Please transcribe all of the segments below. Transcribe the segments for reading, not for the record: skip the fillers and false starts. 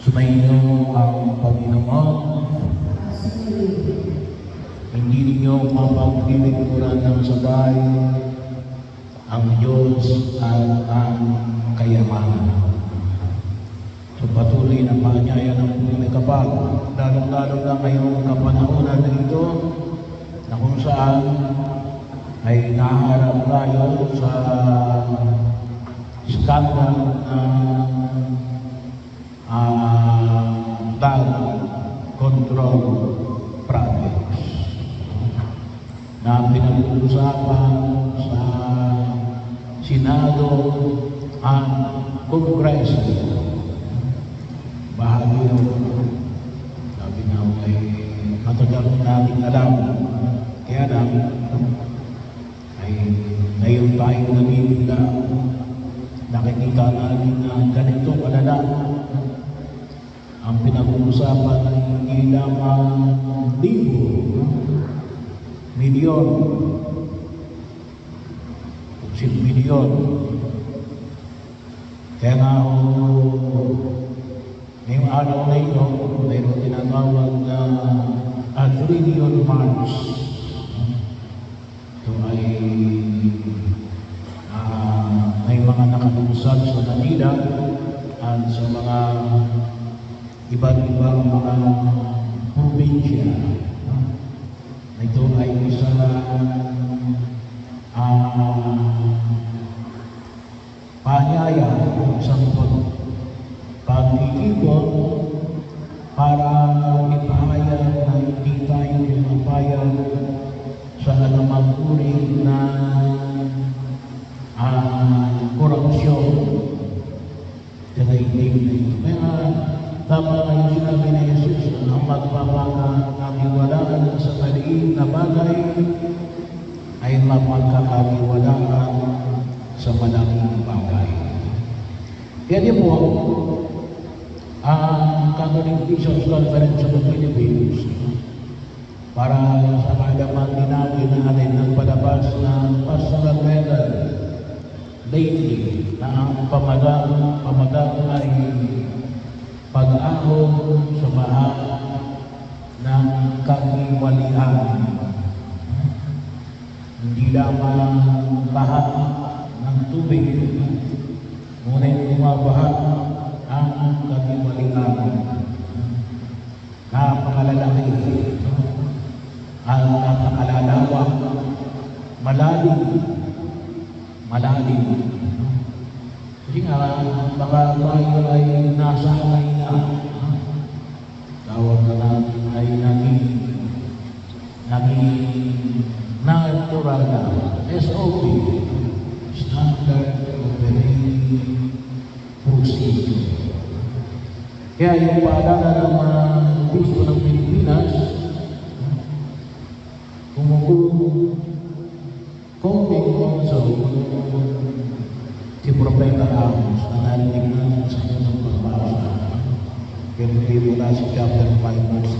Sumainyo ang Panginoon. Hindi ninyo mapagpipikuran ng sabay ang Diyos at ang kayamanan. So patuloy na paanyaya ng may kapag, lalong-lalo na ngayong kapanahonan na ito, na kung saan ay naharap tayo sa skandal ng drug control projects na pinag-uusapan sa Senado at Kongreso. Bahagi yun, sabi nga ay matagal natin alam, kaya lang ay ngayon tayo nabibigla. Nakikita natin na ganito kalala. Ang pinag-uusapan ay hindi lamang libo, milyon, milyon. Kaya nga ngayong araw na ito, mayroon tinatawag na a trillion march. Ito ay may mga nakalusad sa Manila at sa mga iba't ibang mga probinsya. Ito ay isang paanyaya, isang pagtitipon para ipahayag na hindi tayo pumapayag sa anumang uri na korupsyon sa daigdig na ito. Kaya tama na yung sinabi ni Jesus, ang magpapakakatiwalaan sa maliit na bagay ay mapagkakatiwalaan sa malaking bagay. Kaya di po, ang Catholic Bishops' Conference of the Philippines, para sa kaalaman din natin nagpalabas ng pastoral letter lately na ang pamagat ay pag-ahon sa bahag ng katiwalian. Hindi lamang bahag ng tubig, ngunit bumabahag ang katiwalian. Napakalalaki at napakalalawak, malalim. Kasi nga, baka tayo ay nasanay na. Tawag na natin ay naging natural na. SOP, Standard Operating Procedure. Kaya yung paalala ng mga bispo ng Pilipinas, konting sa si Propeta Amos na narinig natin sa kanyang pagbasa. Kaya mula sa chapter 5 verse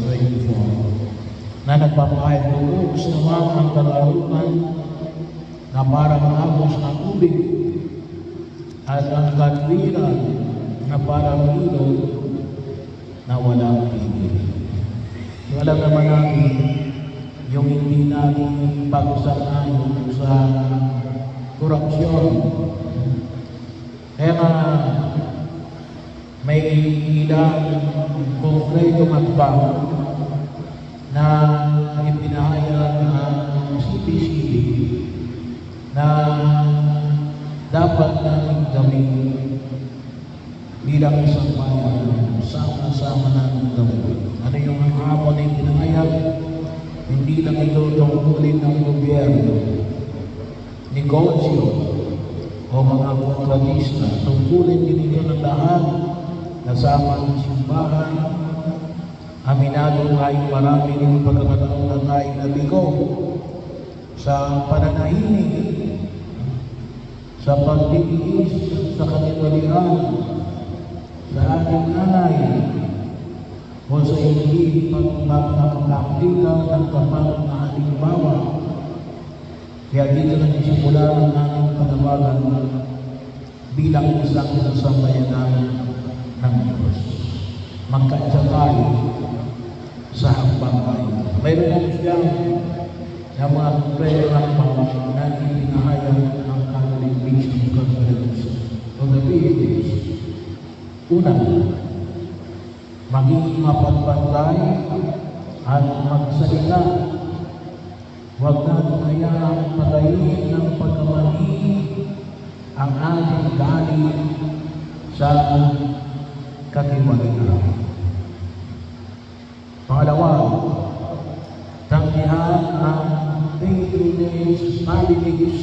24 na nagpapahayag sa mga kalarutan na parang agos ng tubig at ang katwiran na parang ilog na walang tigil. So, alam naman natin yung hindi natin pagsanayon sa korupsyon. Kaya nga may ilang konkretong hakbang na ipinahayag ng CPCB na dapat natin gawin bilang isang bayan, sama-sama natin gawin. Ano yung hamon na ipinahayag? Hindi lang ito tungkulin ng gobyerno, negosyo, o mga kontratista. Tungkulin din ito ng lahat, kasama ng simbahan. Aminado tayo marami ng pagkakataon na tayo nabigo sa pananahimik, sa pagtitiis, sa katiwalian, sa ating nanay, o sa hindi pagpapakakita ng kapal na halimbawa. Kaya dito nagsimula ang aming panawagan bilang isang sambayanan ng Diyos. magkasakay sa hambangay. Mayroon po siyang na mga prayer na ipinahayag ng Catholic Bishops' Conference of the Philippines. Una, maging mapagbantay at magsalita. Huwag natin hayaang patayin ng pagkamali ang ating galing sa katiwalian. Pangalawa, tanggihan ang patronage politics.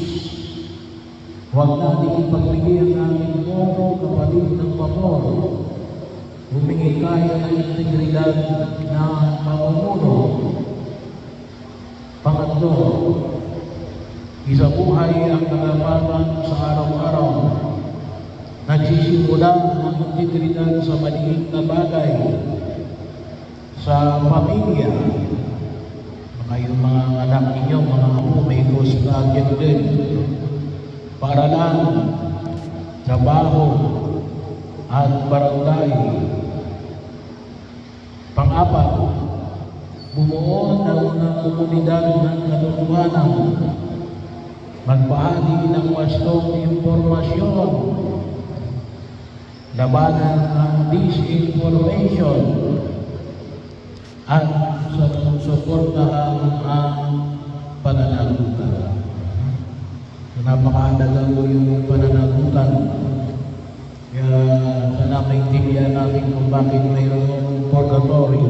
Huwag natin ipagbigay ang ating boto kapalit ng pabor. Humingi tayo ng integridad na pamumuno. Pangatlo, isabuhay ang karapatan sa araw-araw. Nagsisimula ang integridad sa maliit na bagay, sa pamilya. Baka yung mga anak ninyo, mga apo, may ghost project din. Paaralan, trabaho, at barangay. Pang-apat, bumuo ng unang komunidad ng katotohanan. Magbahagi ng wastong impormasyon. Labanan ang disinformation. At suportahan ang pananagutan. Napakahalaga po yung pananagutan. Kaya sana maintindihan natin kung bakit mayroong purgatory.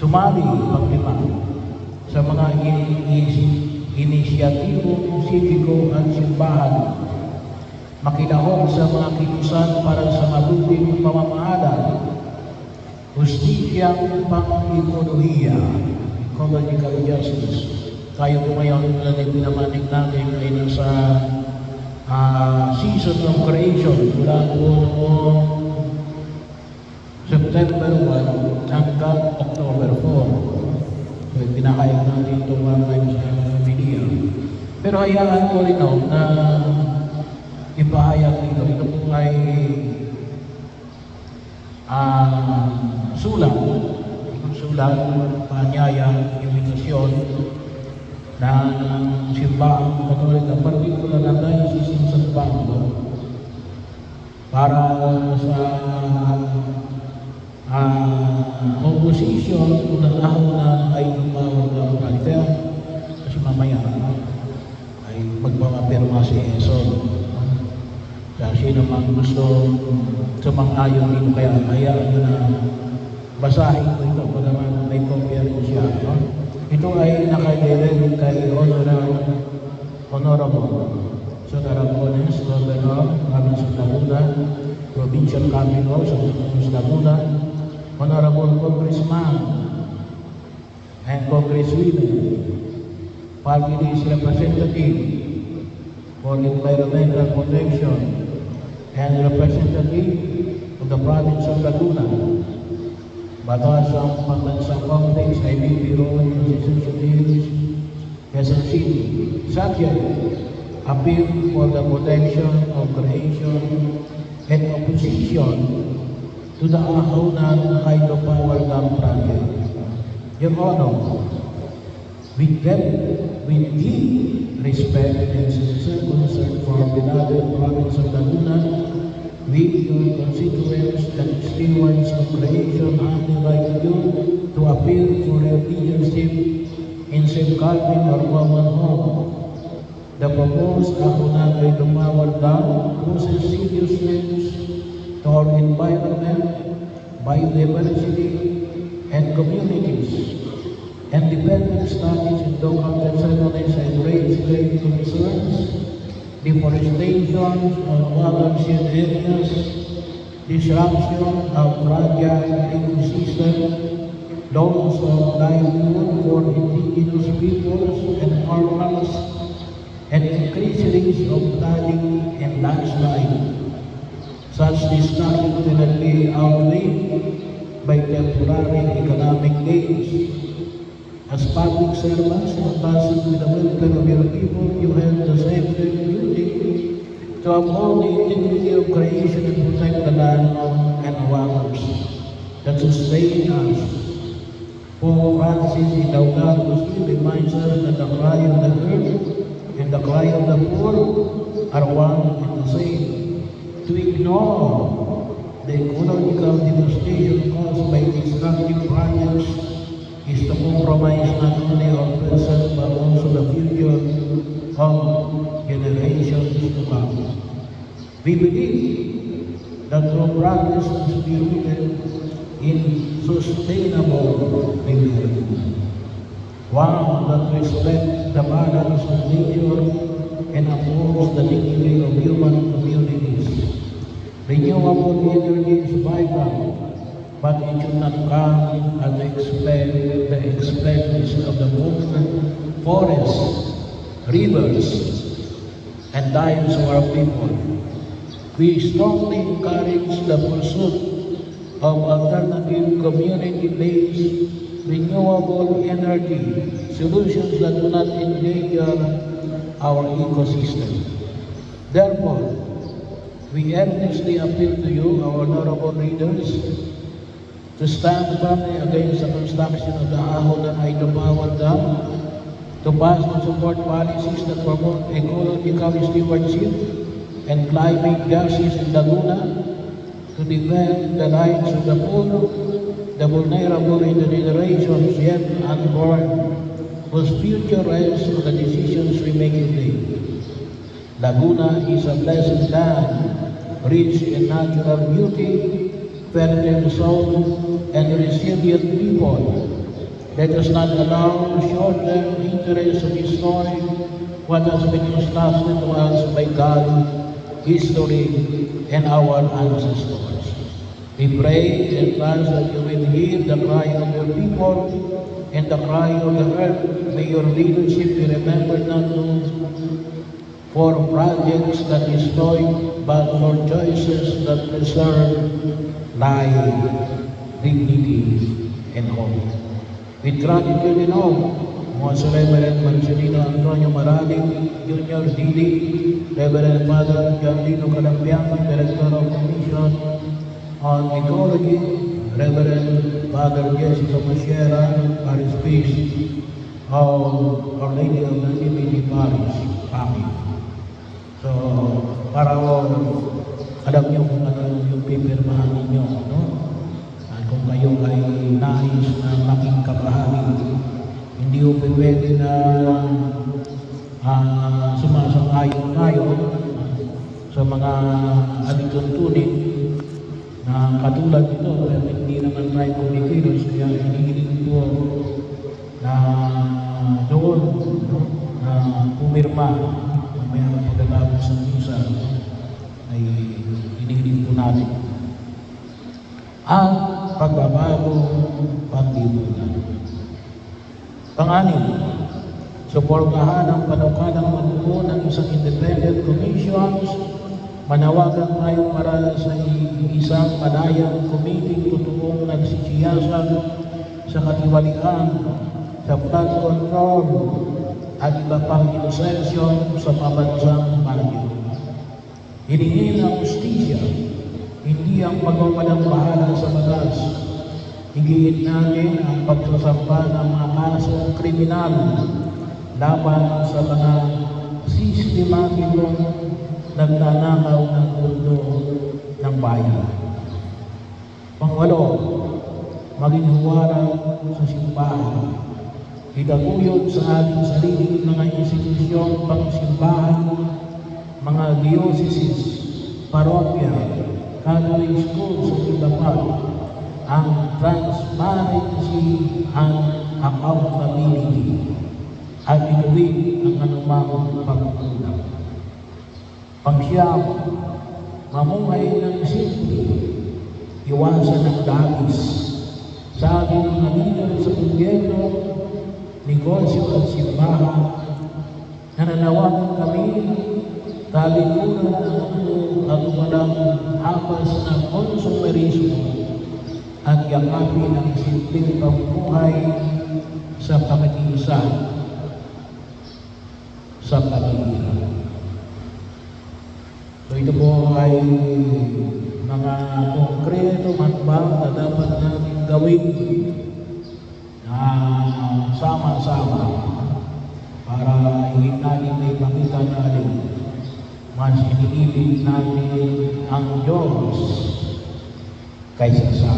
Sumali, panglima, sa mga inisyatibong sitiko at simbahan. Makilahok sa mga kilusan para sa mabuting pamamahala. Hustisyang pang-ekonomiya, ecological justice. Tayo po ngayon na pinamanig natin ay nasa season of creation mula po noong September 1 hanggang October 4. So, pinakayag natin ito one time sa media. Pero hayaan ko rin na ipahayag dito. Ito po ay sulat, panyaya, imitasyon ng simbahang Katolika, partikular na Diocese ng San Pablo, para sa opposition kung natahaw ay tumawag ng Paliter, kasi mamaya ay magpapapirma si Eson. Kaya sino man gusto sumang-ayon dito, kaya hayaan nyo na basahin ko ito kung naman may kopya rin siya. Ito ay nakadeliver kay Honorable Sotarabones, Governor, Province of Laguna, Provincial Capital sa Laguna, Honorable Congressman and Congresswomen, Families Representative for Environmental Protection, and Representative of the Province of Laguna, Batasang Pambansang Congress, IBP Road, Constitution Hills, Quezon City, subject appeal for the protection of creation and opposition to the Ahonan Hydropower Dam project. Your Honor, with deep respect and sincere concern for beloved province of Laguna, we, your constituents and stewards of creation, humbly invite you to appeal for your leadership in safeguarding our common home. The proposed Ahonan Hydropower Dam poses serious threats to our environment, biodiversity, and communities. Independent studies in local testimonies have raised great concerns. Deforestation of watershed areas, disruption of fragile ecosystem, loss of livelihood for indigenous peoples and farmers, and increased risk of flooding and landslide. Such destruction cannot be outweighed by temporary economic gains. As public servants entrusted with the welfare of your people, you have the sacred duty to uphold the integrity of creation and protect the land and waters. that sustain us. Pope Francis in Laudato Si reminds us that the cry of the earth and the cry of the poor are one and the same. To ignore the ecological devastation caused by destructive projects is to compromise not only our present but also the future of generations to come. We believe that true progress must be rooted in sustainable development, one that respects the balance of nature and upholds the dignity of human communities. Renewable energy is vital, but it should not come at the expense of the forests, rivers, and lives of our people. We strongly encourage the pursuit of alternative community-based renewable energy solutions that do not endanger our ecosystem. Therefore, we earnestly appeal to you, our honorable leaders, to stand firmly against the construction of the Ahodan hydropower dam, to pass and support policies that promote ecological stewardship and climate justice in Laguna, to defend the rights of the poor, the vulnerable, and the generations yet unborn, whose future rests on the decisions we make today. Laguna is a blessed land, rich in natural beauty, fertile soil, and resilient people. Let us not allow short-term interests to destroy what has been entrusted to us by God, history, and our ancestors. We pray and trust that you will hear the cry of your people and the cry of the earth. May your leadership be remembered not for projects that destroy, but for choices that preserve life, dignity, and hope. With gratitude and hope, Most Reverend Marcelino Antonio Maraling, Junior D.D., Reverend Father John Dino Calampiang, Director of Commission on Ecology, Reverend Father Jessica Mosquera, Parish Priest of Our Lady of Nativity Parish, Pangit. So, para alam niyo kung ano yung pipirmahan ninyo, no? At kung kayo ay nais na maging kabahagi, hindi ko pwede na sumasang-ayon tayo sa mga alituntunin na katulad nito, pero hindi naman tayo kumikilos, kaya hinihiling ko na doon na pumirma may pagkatapos ng misa ay hinihiling po natin ang pagbabago panglipunan. Pang-anim, suportahan ang panukalang magbuo ng isang independent commissions. Manawagan tayo para sa isang madayang committee totoong nagsisiyasat sa katiwalian, sa flood control, at iba pang inosensyon sa pabansang bagyo. Hilingin ang justisya, hindi ang pagwawalang bahala sa batas. Higit natin ang pagsasampa ng mga kasong kriminal laban sa mga sistematikong nagnanakaw ng mundo ng bayan. Pangwalo, maging huwarang sa simbahan. Itaguyod sa ating sariling mga institusyon pang-simbahan, mga dioceses, parokya, Catholic schools at iba pa, ang transparency and accountability at inuwid ang anumang pagkukulang. Pangsyam, mamungay ng simple, iwasan ng dagis. Sa ating mga leader sa gobyerno, negosyo at simbahan, nananawagan kami talikuran ng mundo at walang hapas ng konsumerismo at yakapin ang simpleng pamumuhay sa pakikiisa sa pamilya. So ito po ay mga konkreto matbang na dapat natin gawin na sama-sama para higit natin may pakita natin mas iniibig natin ang Diyos kaysa sa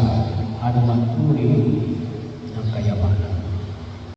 anumang uri ng kayamanan.